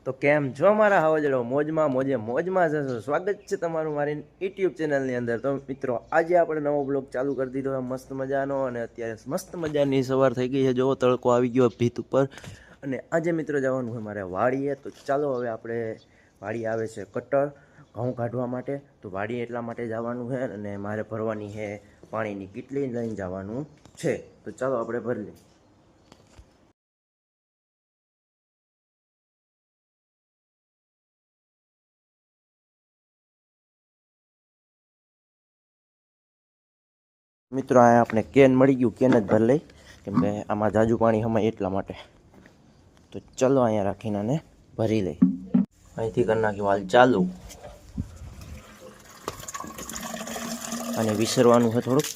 તો કેમ છો મારા હવજડો મોજમાં મોજમાં જશો। સ્વાગત છે તમારું મારી યુટ્યુબ ચેનલની અંદર। તો મિત્રો આજે આપણે નવો બ્લોગ ચાલુ કરી દીધો છે મસ્ત મજાનો, અને અત્યારે મસ્ત મજાની સવાર થઈ ગઈ છે। જો તડકો આવી ગયો ભીત ઉપર, અને આજે મિત્રો જવાનું છે મારે વાડીએ। તો ચાલો હવે આપણે વાડી આવે છે કટર ઘઉં કાઢવા માટે। તો વાડીએ એટલા માટે જવાનું છે, અને મારે ભરવાની છે પાણીની કીટલી લઈને જવાનું છે। તો ચાલો આપણે ભરી લઈએ। મિત્રો આ આપણે કેન મળી ગયું, કેન જ ભરી લઈ, કેમ કે આમાં જાજુ પાણી હમાય એટલા માટે। તો ચલો અહીંયા રાખીને આને ભરી લઈ। અહીંથી કરી નાખી વાલ ચાલુ, અને વિસરવાનું છે થોડુંક।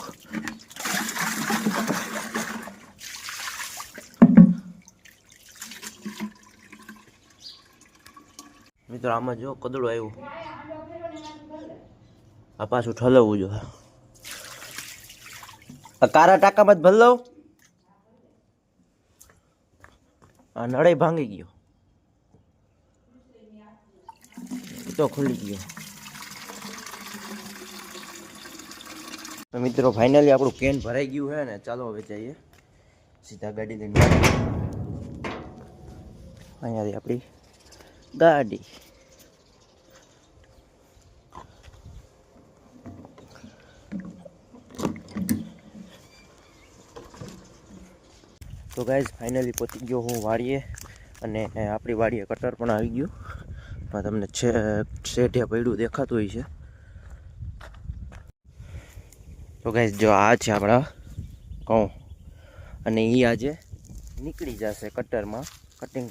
મિત્રો આમાં જો કદડું આવ્યું, આ પાછું ઠલવવું જોઈએ। આ કારા ટાંકામાં જ ભરી લઉં, આ નળે ભાંગી ગયો તો ખુલી ગયો। તો મિત્રો ફાઇનલી આપણું કેન ભરાઈ ગયું છે ને, ચાલો હવે જઈએ સીધા ગાડી લઈને। અહીંયાથી આપણી ગાડી। તો ગાઈઝ ફાઇનલી પહોંચી ગયો હું વાડીએ, અને આપણી વાડીએ કટર પણ આવી ગયું। તમને શેઠે પડ્યું દેખાતું હોય છે। તો ગાઈઝ જો આ છે આપણા ઘઉં, અને એ આજે નીકળી જશે કટરમાં। કટિંગ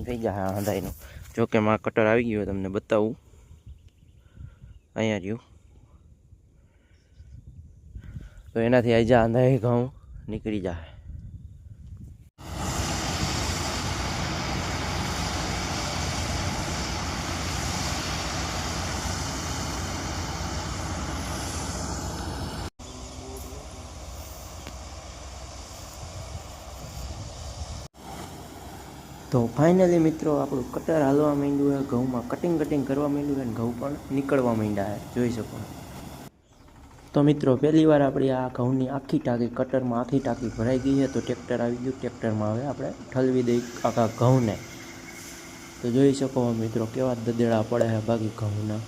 થઈ જશે હંધાઈનું। જો કે માં કટર આવી ગયું, તમને બતાવું, અહીંયા રહ્યું। તો એનાથી આજે હંધાઈ ઘઉં નીકળી જશે। તો ફાઇનલી મિત્રો આપણું કટર હાલવા માંડ્યું છે, ઘઉંમાં કટિંગ કરવા માંડ્યું છે, અને ઘઉં પણ નીકળવા માંડ્યા છે, જોઈ શકો। તો મિત્રો પહેલી વાર આપણી આ ઘઉંની આખી ટાંકી કટરમાં આખી ટાંકી ભરાઈ ગઈ છે। તો ટ્રેક્ટર આવી ગયું, ટ્રેક્ટરમાં હવે આપણે ઠલવી દઈ આખા ઘઉંને। તો જોઈ શકો મિત્રો કેવા દદેડા પડે છે બાકી ઘઉંના।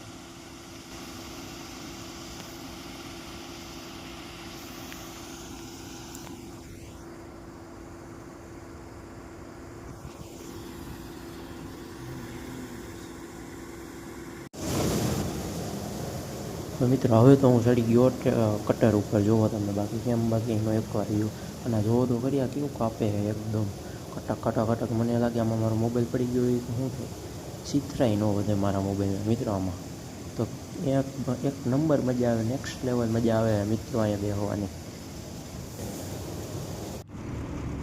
તો મિત્રો હવે તો હું ચડી ગયો કટર ઉપર, જોવો તમે બાકી કેમ બાકી એનો એકવાર રહ્યો। અને જોવો તો કર્યા કેવું કાપે એકદમ કટક। મને લાગે આમાં મારો મોબાઈલ પડી ગયો હોય તો શું થાય, ચિત્રાય ન વધે મારા મોબાઈલમાં મિત્રો આમાં। તો એક નંબર મજા આવે, નેક્સ્ટ લેવલ મજા આવે મિત્રો અહીંયા બેસવાની।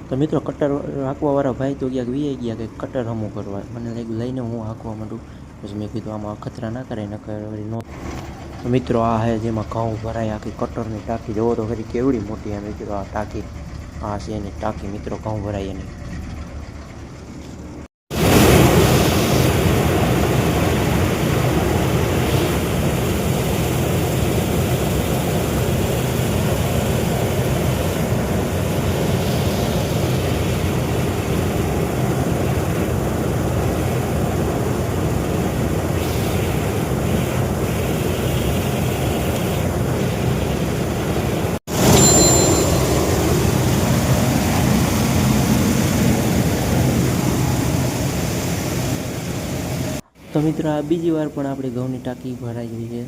તો મિત્રો કટર હાંકવાવાળા ભાઈ તો ક્યાંક વી ગયા કે કટર હમું કરવા, મને લાગ્યું લઈને હું હાંકવા માંડું। પછી મેં કીધું આમાં અખતરા ના કરાય, નકર નો। તો મિત્રો આ હે જેમાં ઘઉં ભરાય આખી કટરની ટાંકી, જોવો તો ખરી કેવડી મોટી છે મિત્રો આ ટાંકી। આ છે એની ટાંકી મિત્રો, ઘઉં ભરાય એની। તો મિત્રો આ બીજી વાર પણ આપણી ઘઉંની ટાંકી ભરાઈ ગઈ છે।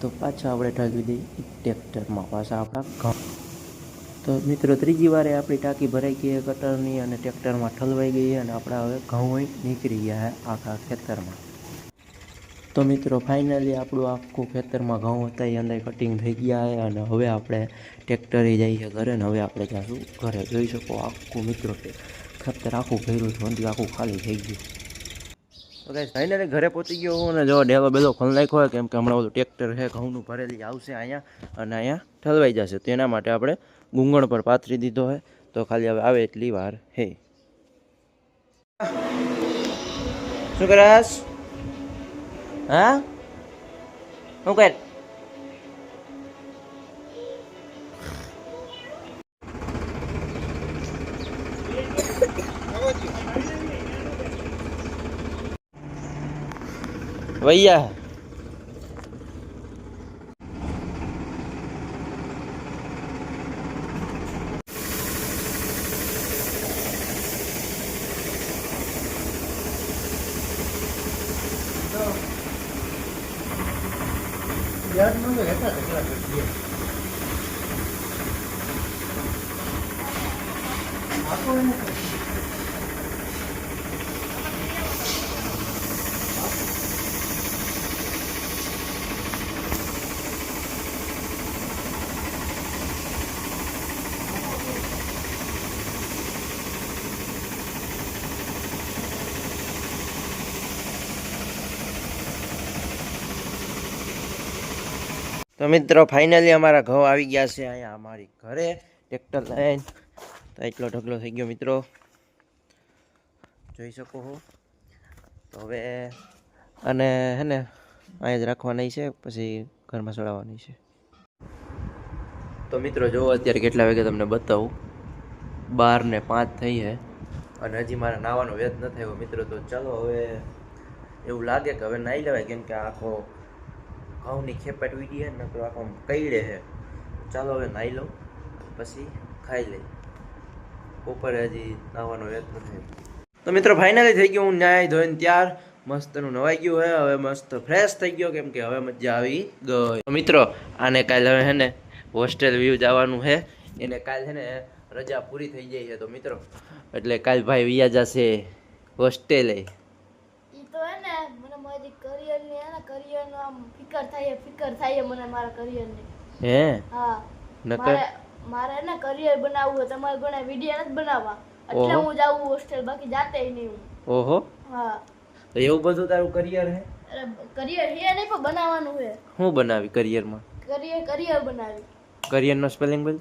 તો પાછા આપણે ઠલવી દઈએ ટ્રેક્ટરમાં પાછા આપણા ઘઉં। તો મિત્રો ત્રીજી વારે આપણી ટાંકી ભરાઈ ગઈ છે કટરની, અને ટ્રેક્ટરમાં ઠલવાઈ ગઈ છે, અને આપણા હવે ઘઉં નીકળી ગયા છે આખા ખેતરમાં। તો મિત્રો ફાઇનલી આપણું આખું ખેતરમાં ઘઉં હતા એ અંદર કટિંગ થઈ ગયા છે, અને હવે આપણે ટ્રેક્ટરે જઈએ ઘરે, ને હવે આપણે જઈશું ઘરે। જોઈ શકો આખું મિત્રો ખેતર આખું ભર્યું હતું, અંતિ આખું ખાલી થઈ ગયું। તો ગાઈસ ફાઇનલી ઘરે પહોંચી ગયો હું, અને જો ડેલો બેલો ખોલી નાખ્યો હોય, કેમ કે હમણાં બધું ટ્રેક્ટર છે ઘઉંનું ભરેલી આવશે અહીંયા, અને અહીંયા ઠલવાઈ જશે। તો એના માટે આપણે ગુંગણ પર પાથરી દીધો છે। તો ખાલી હવે આવે એટલી વાર હે। શું કરસ? હા શું કર? ભૈયા તો મિત્રો ફાઇનલી અમારા ઘઉં આવી ગયા છે અહીંયા અમારી ઘરે ટ્રેક્ટર લઈને. તો એટલો ઢગલો થઈ ગયો મિત્રો, જોઈ શકો છો. તો હવે અને હે ને અહીંયા જ રાખવાની છે, પછી ઘરમાં ચડાવવાની છે. તો મિત્રો જો અત્યારે કેટલા વાગે તમને બતાવું, 12:05 થઈ છે અને હજી મારા નાવાનો વેત ન થયો મિત્રો. તો ચાલો હવે એવું લાગે કે હવે નાહી લેવાય, કેમ કે આખો ઘઉંની ખેપાટ વીડી છે ને તો આખો કઈડે છે. ચાલો હવે નાહી લઉં પછી ખાઈ લઈ. બપોરે હજી નાહવાનો વેત નથી. તો મિત્રો ફાઇનલી થઈ ગયું, હું નાહી ધોઈને ત્યાર મસ્તનું નવાઈ ગયું છે. હવે મસ્ત ફ્રેશ થઈ ગયો, કેમ કે હવે મજા આવી ગઈ. તો મિત્રો આને કાલે હવે છે ને હોસ્ટેલ વ્યૂ જવાનું છે. એને કાલે છે ને રજા પૂરી થઈ જાય છે. તો મિત્રો એટલે કાલ ભાઈ વિયા જશે હોસ્ટેલે. ફિકર થાય મને મારા કરિયરની. હે હા, નકર મારે ને કરિયર બનાવવું હોય, તમારે ઘણા વિડિયો નથી બનાવવા, એટલે હું જાઉં હોસ્ટેલ, બાકી જાતે નહીં હું. ઓહો, હા. તો એવું બધું તારું કરિયર હે? અરે કરિયર હે નહીં, પણ બનાવવાનું છે. શું બનાવી કરિયરમાં? કરિયર બનાવી. કરિયરનો સ્પેલિંગ બોલ.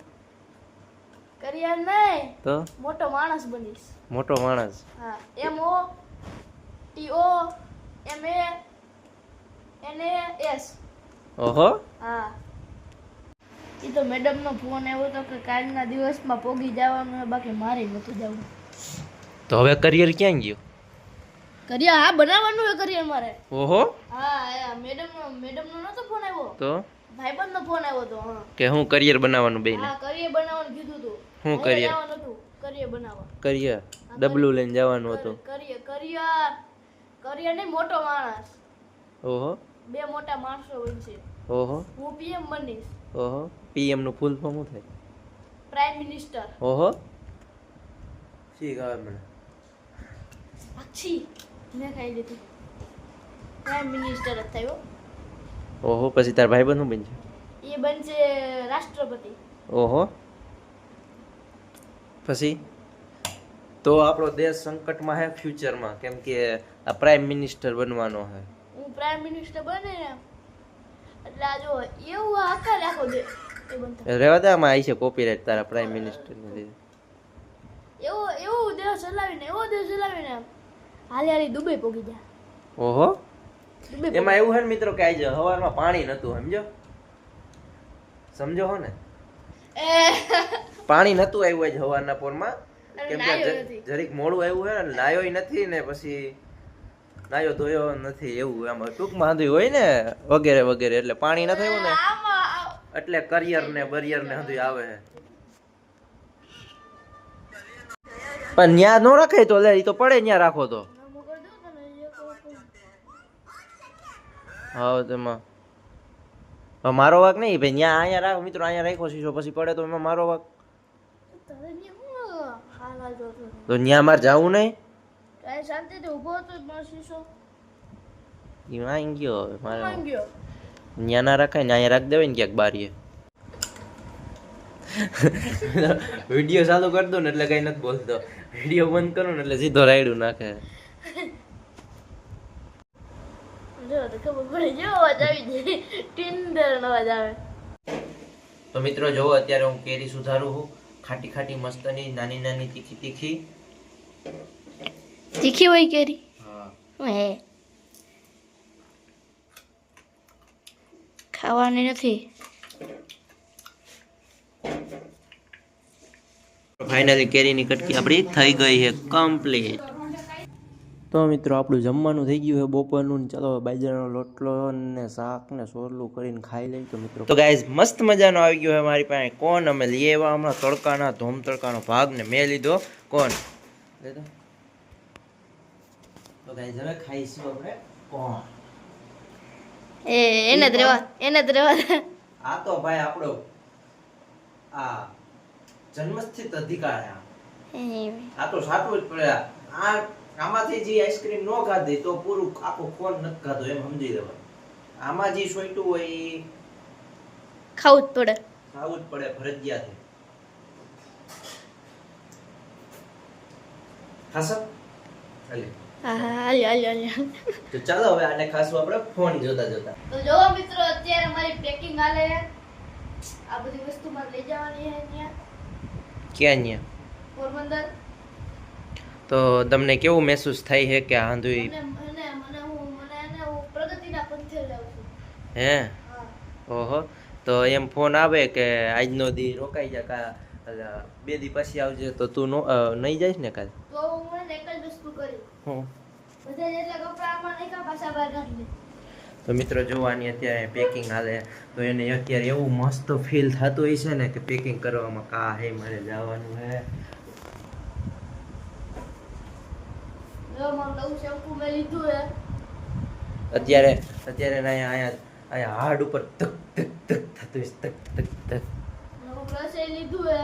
કરિયર નહીં તો મોટો માણસ બનીશ. મોટો માણસ? હા, MOTOMANS. ઓહો. હા, એ તો મેડમનો ફોન આવ્યો તો કે કાલના દિવસમાં પોગી જવાનું છે, બાકી મારે નતું જવું. તો હવે કરિયર ક્યાં ગયું? કરિયર હા બનાવવાનું છે કરિયર મારે. ઓહો. હા, મેડમનો નતો ફોન આવ્યો, તો ભાઈબંધનો ફોન આવ્યો તો. હા, કે હું કરિયર બનાવવાનું બેને? હા, કરિયર બનાવવાનું કીધું તું. હું કરિયર? કરિયર બનાવવા. કરિયર ડબલું લઈને જવાનું હતું. કરિયર નહીં, મોટો માણસ. ઓહો. બે મોટા માણસો બનશે. ઓહો. હું પીએમ બનીશ. ઓહો. પીએમ નું ફૂલ ફોર્મ શું થાય? Prime minister. ઓહો. શી ગાવ મને અચ્છી મેં ખાઈ લીધું. પ્રાઇમ મિનિસ્ટર જ થયો. ઓહો. પછી તાર ભાઈ બંધ બનશે? એ બનશે રાષ્ટ્રપતિ. ઓહો. પછી તો આપણો દેશ સંકટમાં છે ફ્યુચરમાં, કેમ કે આ પ્રાઇમ મિનિસ્ટર બનવાનો છે. હું પ્રાઇમ મિનિસ્ટર બને ને એટલે આ જો એવું આખા રાખો દે એ બનતા. રહેવા દે, આમાં આવી છે કોપીરાઇટ તારા પ્રાઇમ મિનિસ્ટર ને લીધે. એવો દેશ ચલાવીને હાલી દુબઈ પોગી જાય. ઓહો. એમાં એવું છે ને મિત્રો કે આજે સવારમાં પાણી નતું, સમજો હો ને? પાણી નતું આવ્યું આજ સવારના પોરમાં, કેમ કે જરીક મોડું આવ્યું છે ને, નાયોય નથી ને પછી નાયો ધોયો નથી, એવું આમાં ટૂંકમાં હંધું હોય ને વગેરે વગેરે, એટલે પાણી નથી આવ્યું ને એટલે કરિયર ને બરિયર ને હંધું આવે છે. પણ ન્યા નો રાખે તો લે, ઈ તો પડે ન્યા રાખો તો. હા, તેમાં મારો વાક નહીં ભાઈ, ન્યા અહીંયા રાખ મિત્રો, અહીંયા રાખ્યો શીશો, પછી પડે તો એમાં મારો વાક. તો ન્યા મારે જવું નહીં? શાંતિથી ઊભો હતો શીશો ઈ માંગ ગયો હવે મારે. ન્યા ના રાખાય ને, અહીંયા રાખ દેવાય ને ક્યાંક બારીએ. વિડીયો ચાલુ કરી દો ને એટલે કઈ નથી બોલતો, વિડીયો બંધ કરું ને એટલે સીધો રાયડું નાખે. તો મિત્રો જોવો, અત્યારે હું કેરી સુધારું છું, ખાટી ખાટી મસ્તની, નાની નાની તીખી તીખી હોય કેરી. હા, હે ખાવાની નથી. ફાઇનલી કેરીની કટકી આપણી થઈ ગઈ છે કમ્પ્લીટ. તો મિત્રો આપણું જમવાનું થઈ ગયું છે બપોરનું. ચાલો બાજરાનો લોટલો ને શાક ને સોરલું કરીને ખાઈ લઈ. તો મિત્રો તો ગાઈઝ મસ્ત મજાનો આવી ગયો છે મારી પાસે કોણ. અમે લઈ આવ્યા હમણાં તડકાના ધોમ તડકાનો ભાગ ને મેં લીધો કોણ લીધો. તો ગાઈઝ હવે ખાઈશું આપણે કોણ. એને જ રેવા આ તો ભાઈ આપણો આ જન્મસ્થિત અધિકાર છે. આ તો સાચું જ પડે. આ આમાંથી જે આઈસ્ક્રીમ નો ખાધી તો પૂરું આખો ફોન નથી ખાધો એમ સમજી લેવાનું. આમાં જે સોઈટું હોય એ ખાવું જ પડે. ખાવું જ પડે ફરજિયાત. ખાસો હાલ્યો. તો ચાલો હવે આને ખાસું આપણે ફોન જોતા જોતા. તો જો મિત્રો અત્યારે મારી પેકિંગ હાલે. આ બધી વસ્તુ મારે લઈ જવાની છે અહીંયા ક્યાં ન્યા? પોરબંદર. તો તમને કેવું મહેસૂસ થાય છે કે આંધુઈ મને પ્રગતિના પંથે જાઉં છું. હે? હા. ઓહો. તો એમ ફોન આવે કે આજનો દી રોકાઈ જા કા 2 દી પછી આવજે તો તું નહીં જઈશ ને કાલ? તો હું મને એક જ વસ્તુ કરી. હું બધા જેટલા કપડા આમાં નાખ્યા પાછા બહાર કાઢી લે. તો મિત્રો જોવાની અત્યારે પેકિંગ હાલે તો એને અત્યારે એવું મસ્ત ફીલ થતું હોય છે ને કે પેકિંગ કરવામાં કા હે મારે જવાનું હે. જો મારું નવું શેમ્પુ મેં લીધું હે. અત્યારે અહીંયા હાર્ડ ઉપર તક તક તક થતું હોય તક તક તક. નવું બ્રશ એ લીધું હે.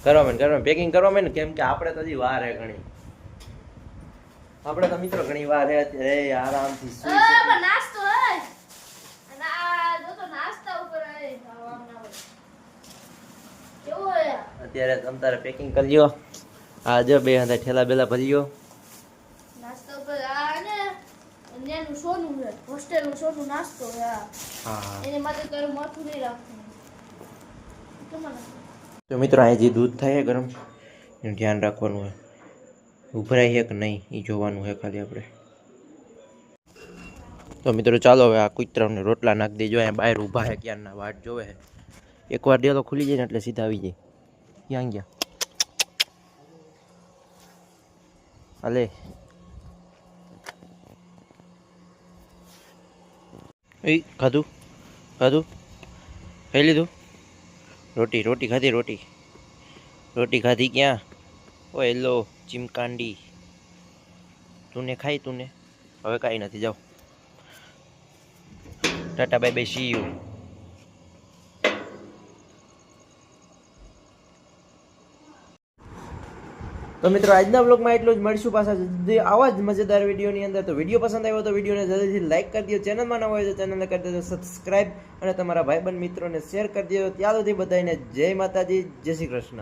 કરવા પેકિંગ કરવા ને કેમ કે આપણે તો હજી વાર હે ઘણી. આપણે તો મિત્રો ઘણી વાર હે અત્યારે આરામથી સુઈ પણ નાસ્તો હે. અને આ જો તો નાસ્તા ઉપર હે ખાવાના હોય. કેવું હે? અત્યારે તમ તારે પેકિંગ કરી લ્યો. આ જો બે હાથે ઠેલા બેલા ભરી લ્યો. નાસ્તા ઉપર આ ને અન્યનું સોનું હે. હોસ્ટેલનું સોનું નાસ્તો હે આ. હા. એને માટે તારું માથું નહીં રાખવું. તમારે તો મિત્રો અહીં જે દૂધ થાય છે ગરમ એનું ધ્યાન રાખવાનું હોય. ઉભરાય છે કે નહીં એ જોવાનું છે ખાલી આપણે. તો મિત્રો ચાલો હવે આ કૂતરાને રોટલા નાખી દેજો. અહીંયા બહાર ઊભા છે ક્યારના વાટ જોવે છે. એકવાર ડેલો ખુલી જાય ને એટલે સીધા આવી જાય. ક્યાં ગયા? હાલે એ ખાધું ખાઈ લીધું. રોટી ખાધી ક્યાં? ઓ હેલો ચીમકાંડી તુને ખાઈ તુને? હવે કાંઈ નથી જાઓ. Tata bye bye see you. તો મિત્રો આજના બ્લોગમાં એટલું જ. મળીશું પાછા આવા જ મજેદાર વિડીયોની અંદર. તો વિડીયો પસંદ આવ્યો તો વિડીયોને જલ્દીથી લાઈક કરી દો. ચેનલમાં ન હોય તો ચેનલને કરી દેજો સબસ્ક્રાઈબ અને તમારા ભાઈબંધ મિત્રોને શેર કરી દો. ત્યાં સુધી બધાને જય માતાજી, જય શ્રી કૃષ્ણ.